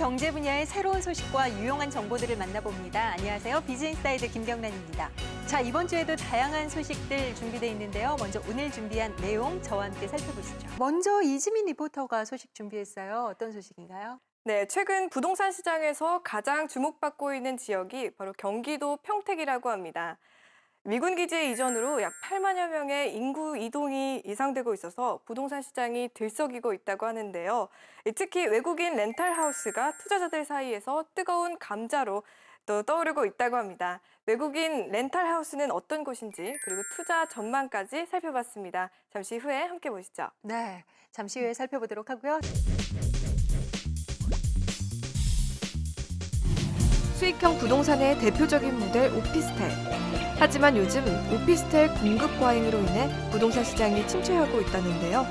경제 분야의 새로운 소식과 유용한 정보들을 만나봅니다. 안녕하세요. 비즈인사이드 김경란입니다. 자, 이번 주에도 다양한 소식들 준비되어 있는데요. 먼저 오늘 준비한 내용 저와 함께 살펴보시죠. 먼저 이지민 리포터가 소식 준비했어요. 어떤 소식인가요? 네, 최근 부동산 시장에서 가장 주목받고 있는 지역이 바로 경기도 평택이라고 합니다. 미군 기지의 이전으로 약 8만여 명의 인구 이동이 예상되고 있어서 부동산 시장이 들썩이고 있다고 하는데요. 특히 외국인 렌탈하우스가 투자자들 사이에서 뜨거운 감자로 또 떠오르고 있다고 합니다. 외국인 렌탈하우스는 어떤 곳인지 그리고 투자 전망까지 살펴봤습니다. 잠시 후에 함께 보시죠. 네, 잠시 후에 살펴보도록 하고요. 수익형 부동산의 대표적인 모델 오피스텔. 하지만 요즘 오피스텔 공급 과잉으로 인해 부동산 시장이 침체하고 있다는데요.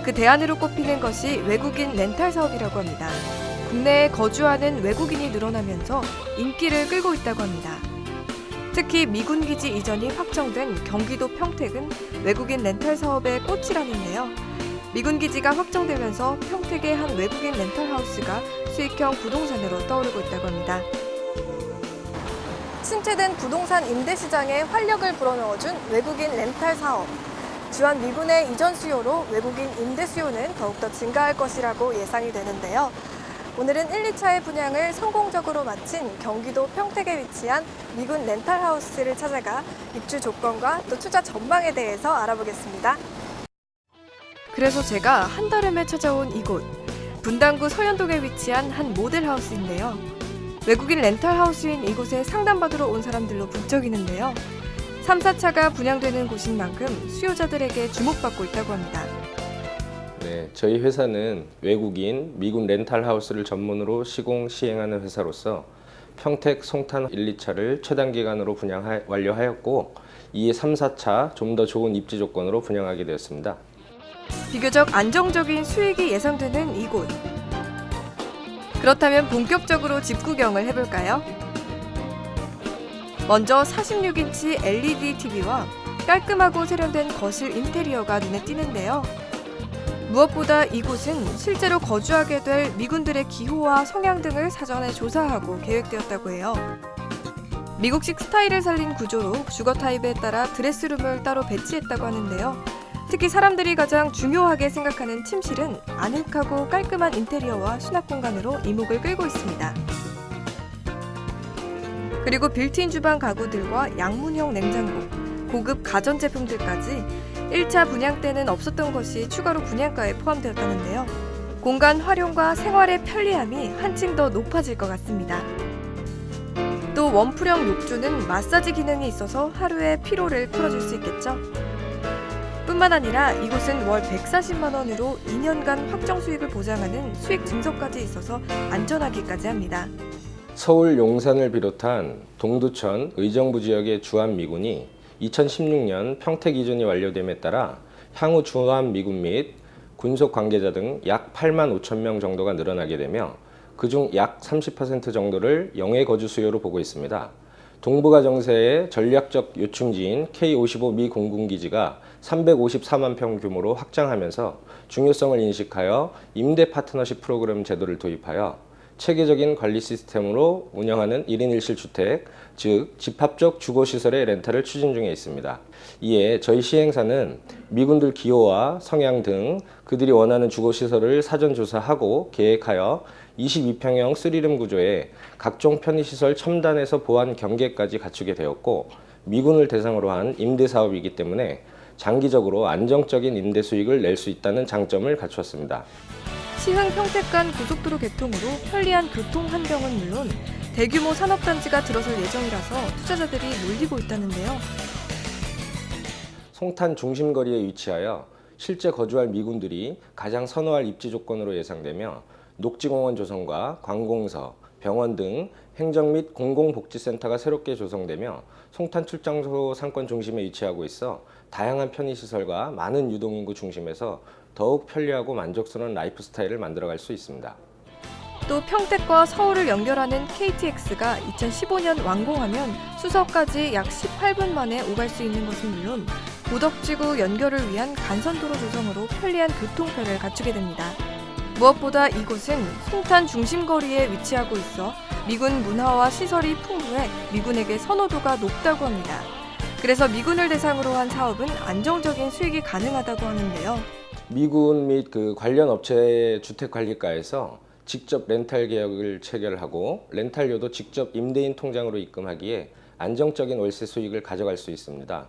그 대안으로 꼽히는 것이 외국인 렌탈 사업이라고 합니다. 국내에 거주하는 외국인이 늘어나면서 인기를 끌고 있다고 합니다. 특히 미군 기지 이전이 확정된 경기도 평택은 외국인 렌탈 사업의 꽃이라는데요. 미군 기지가 확정되면서 평택의 한 외국인 렌탈하우스가 수익형 부동산으로 떠오르고 있다고 합니다. 침체된 부동산 임대 시장에 활력을 불어넣어준 외국인 렌탈 사업. 주한 미군의 이전 수요로 외국인 임대 수요는 더욱더 증가할 것이라고 예상이 되는데요. 오늘은 1, 2차의 분양을 성공적으로 마친 경기도 평택에 위치한 미군 렌탈하우스를 찾아가 입주 조건과 또 투자 전망에 대해서 알아보겠습니다. 그래서 제가 한달음에 찾아온 이곳, 분당구 서현동에 위치한 한 모델하우스인데요. 외국인 렌탈하우스인 이곳에 상담받으러 온 사람들로 북적이는데요. 3, 4차가 분양되는 곳인 만큼 수요자들에게 주목받고 있다고 합니다. 네, 저희 회사는 외국인 미군 렌탈하우스를 전문으로 시공 시행하는 회사로서 평택, 송탄 1, 2차를 최단 기간으로 분양 완료하였고 이에 3, 4차 좀 더 좋은 입지 조건으로 분양하게 되었습니다. 비교적 안정적인 수익이 예상되는 이곳. 그렇다면 본격적으로 집 구경을 해볼까요? 먼저 46인치 LED TV와 깔끔하고 세련된 거실 인테리어가 눈에 띄는데요. 무엇보다 이곳은 실제로 거주하게 될 미군들의 기호와 성향 등을 사전에 조사하고 계획되었다고 해요. 미국식 스타일을 살린 구조로 주거 타입에 따라 드레스룸을 따로 배치했다고 하는데요. 특히 사람들이 가장 중요하게 생각하는 침실은 아늑하고 깔끔한 인테리어와 수납 공간으로 이목을 끌고 있습니다. 그리고 빌트인 주방 가구들과 양문형 냉장고, 고급 가전제품들까지 1차 분양 때는 없었던 것이 추가로 분양가에 포함되었다는데요. 공간 활용과 생활의 편리함이 한층 더 높아질 것 같습니다. 또 원풀형 욕조는 마사지 기능이 있어서 하루의 피로를 풀어줄 수 있겠죠. 뿐만 아니라 이곳은 월 140만 원으로 2년간 확정 수익을 보장하는 수익 증서까지 있어서 안전하기까지 합니다. 서울 용산을 비롯한 동두천, 의정부 지역의 주한 미군이 2016년 평택 이전이 완료됨에 따라 향후 주한 미군 및 군속 관계자 등 약 8만 5천 명 정도가 늘어나게 되며 그중 약 30% 정도를 영해 거주 수요로 보고 있습니다. 동북아 정세의 전략적 요충지인 K-55 미 공군기지가 354만 평 규모로 확장하면서 중요성을 인식하여 임대 파트너십 프로그램 제도를 도입하여 체계적인 관리 시스템으로 운영하는 1인 1실 주택, 즉 집합적 주거시설의 렌탈을 추진 중에 있습니다. 이에 저희 시행사는 미군들 기호와 성향 등 그들이 원하는 주거시설을 사전 조사하고 계획하여 22평형 3룸 구조에 각종 편의시설 첨단에서 보안 경계까지 갖추게 되었고 미군을 대상으로 한 임대사업이기 때문에 장기적으로 안정적인 임대 수익을 낼 수 있다는 장점을 갖추었습니다. 시흥 평택 간 고속도로 개통으로 편리한 교통 환경은 물론 대규모 산업단지가 들어설 예정이라서 투자자들이 몰리고 있다는데요. 송탄 중심거리에 위치하여 실제 거주할 미군들이 가장 선호할 입지 조건으로 예상되며 녹지공원 조성과 관공서, 병원 등 행정 및 공공복지센터가 새롭게 조성되며 송탄 출장소 상권 중심에 위치하고 있어 다양한 편의시설과 많은 유동인구 중심에서 더욱 편리하고 만족스러운 라이프 스타일을 만들어갈 수 있습니다. 또 평택과 서울을 연결하는 KTX가 2015년 완공하면 수서까지 약 18분 만에 오갈 수 있는 것은 물론 고덕지구 연결을 위한 간선도로 조성으로 편리한 교통편을 갖추게 됩니다. 무엇보다 이곳은 송탄 중심거리에 위치하고 있어 미군 문화와 시설이 풍부해 미군에게 선호도가 높다고 합니다. 그래서 미군을 대상으로 한 사업은 안정적인 수익이 가능하다고 하는데요. 미군 및 그 관련 업체의 주택관리과에서 직접 렌탈 계약을 체결하고 렌탈료도 직접 임대인 통장으로 입금하기에 안정적인 월세 수익을 가져갈 수 있습니다.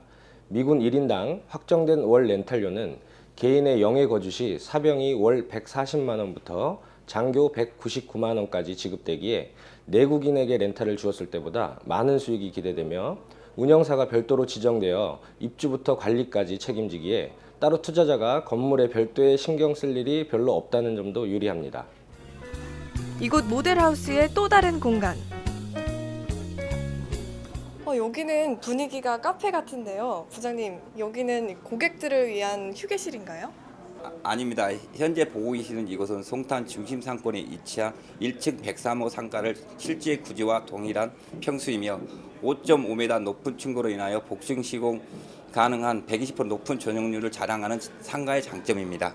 미군 1인당 확정된 월 렌탈료는 개인의 영해 거주 시 사병이 월 140만 원부터 장교 199만 원까지 지급되기에 내국인에게 렌탈을 주었을 때보다 많은 수익이 기대되며 운영사가 별도로 지정되어 입주부터 관리까지 책임지기에 따로 투자자가 건물에 별도의 신경 쓸 일이 별로 없다는 점도 유리합니다. 이곳 모델하우스의 또 다른 공간. 여기는 분위기가 카페 같은데요. 부장님, 여기는 고객들을 위한 휴게실인가요? 아닙니다. 현재 보고 계시는 이곳은 송탄 중심 상권에 위치한 1층 103호 상가를 실제 구조와 동일한 평수이며 5.5m 높은 층고로 인하여 복층 시공 가능한 120% 높은 전용률을 자랑하는 상가의 장점입니다.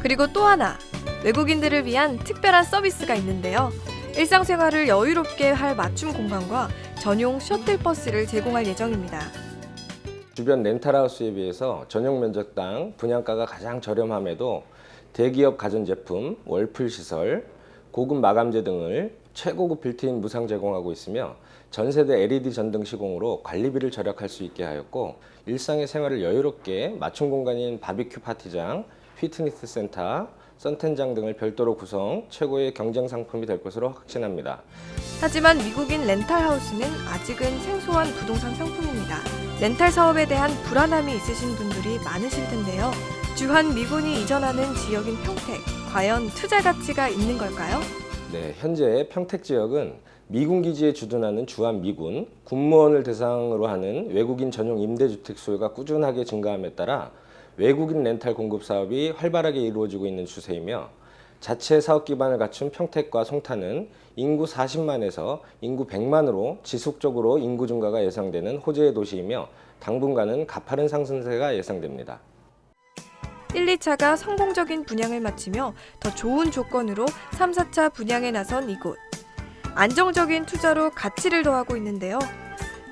그리고 또 하나, 외국인들을 위한 특별한 서비스가 있는데요. 일상생활을 여유롭게 할 맞춤 공간과 전용 셔틀버스를 제공할 예정입니다. 주변 렌탈하우스에 비해서 전용 면적당 분양가가 가장 저렴함에도 대기업 가전제품, 월풀 시설, 고급 마감재 등을 최고급 빌트인 무상 제공하고 있으며 전세대 LED 전등 시공으로 관리비를 절약할 수 있게 하였고 일상의 생활을 여유롭게 맞춤 공간인 바비큐 파티장, 피트니스 센터, 선텐장 등을 별도로 구성, 최고의 경쟁 상품이 될 것으로 확신합니다. 하지만 미국인 렌탈하우스는 아직은 생소한 부동산 상품입니다. 렌탈 사업에 대한 불안함이 있으신 분들이 많으실 텐데요. 주한 미군이 이전하는 지역인 평택, 과연 투자 가치가 있는 걸까요? 네, 현재 평택 지역은 미군 기지에 주둔하는 주한 미군, 군무원을 대상으로 하는 외국인 전용 임대주택 수요가 꾸준하게 증가함에 따라 외국인 렌탈 공급 사업이 활발하게 이루어지고 있는 추세이며 자체 사업 기반을 갖춘 평택과 송탄은 인구 40만에서 인구 100만으로 지속적으로 인구 증가가 예상되는 호재의 도시이며 당분간은 가파른 상승세가 예상됩니다. 1, 2차가 성공적인 분양을 마치며 더 좋은 조건으로 3, 4차 분양에 나선 이곳. 안정적인 투자로 가치를 더하고 있는데요.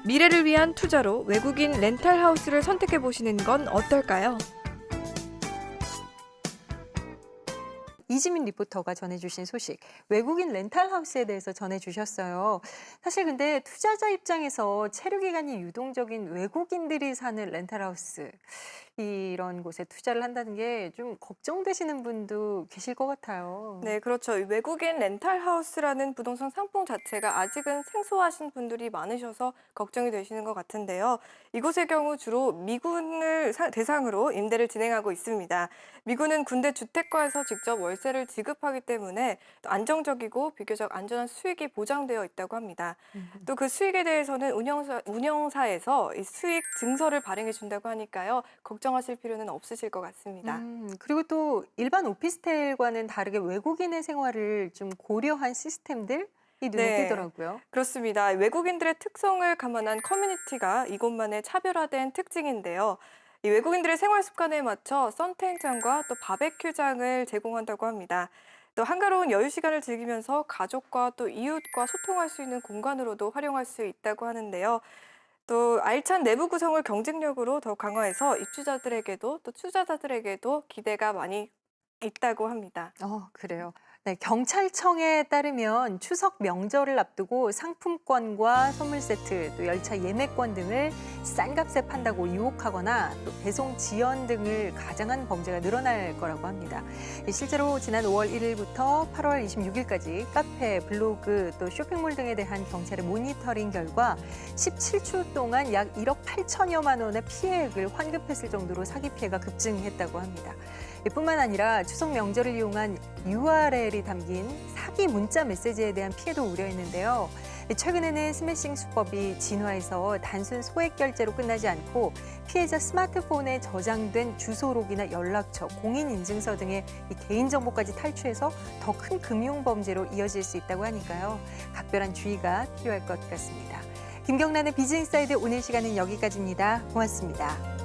미래를 위한 투자로 외국인 렌탈하우스를 선택해 보시는 건 어떨까요? 이지민 리포터가 전해주신 소식, 외국인 렌탈하우스에 대해서 전해주셨어요. 사실 근데 투자자 입장에서 체류 기간이 유동적인 외국인들이 사는 렌탈하우스, 이런 곳에 투자를 한다는 게 좀 걱정되시는 분도 계실 것 같아요. 네, 그렇죠. 이 외국인 렌탈하우스라는 부동산 상품 자체가 아직은 생소하신 분들이 많으셔서 걱정이 되시는 것 같은데요. 이곳의 경우 주로 미군을 대상으로 임대를 진행하고 있습니다. 미군은 군대 주택과에서 직접 월세를 지급하기 때문에 또 안정적이고 비교적 안전한 수익이 보장되어 있다고 합니다. 또 그 수익에 대해서는 운영사에서 이 수익 증서를 발행해 준다고 하니까요. 걱정하실 필요는 없으실 것 같습니다. 그리고 또 일반 오피스텔과는 다르게 외국인의 생활을 좀 고려한 시스템들이 눈에 네. 띄더라고요. 그렇습니다. 외국인들의 특성을 감안한 커뮤니티가 이곳만의 차별화된 특징인데요. 이 외국인들의 생활 습관에 맞춰 썬텐장과 또 바베큐장을 제공한다고 합니다. 또 한가로운 여유 시간을 즐기면서 가족과 또 이웃과 소통할 수 있는 공간으로도 활용할 수 있다고 하는데요. 또 알찬 내부 구성을 경쟁력으로 더 강화해서 입주자들에게도 또 투자자들에게도 기대가 많이 있다고 합니다. 그래요. 네, 경찰청에 따르면 추석 명절을 앞두고 상품권과 선물 세트, 또 열차 예매권 등을 싼 값에 판다고 유혹하거나 또 배송 지연 등을 가장한 범죄가 늘어날 거라고 합니다. 실제로 지난 5월 1일부터 8월 26일까지 카페, 블로그, 또 쇼핑몰 등에 대한 경찰의 모니터링 결과 17주 동안 약 1억 8천여만 원의 피해액을 환급했을 정도로 사기 피해가 급증했다고 합니다. 뿐만 아니라 추석 명절을 이용한 URL이 담긴 사기 문자 메시지에 대한 피해도 우려했는데요. 최근에는 스매싱 수법이 진화해서 단순 소액 결제로 끝나지 않고 피해자 스마트폰에 저장된 주소록이나 연락처, 공인인증서 등의 개인정보까지 탈취해서 더 큰 금융범죄로 이어질 수 있다고 하니까요. 각별한 주의가 필요할 것 같습니다. 김경란의 비즈인사이드 오늘 시간은 여기까지입니다. 고맙습니다.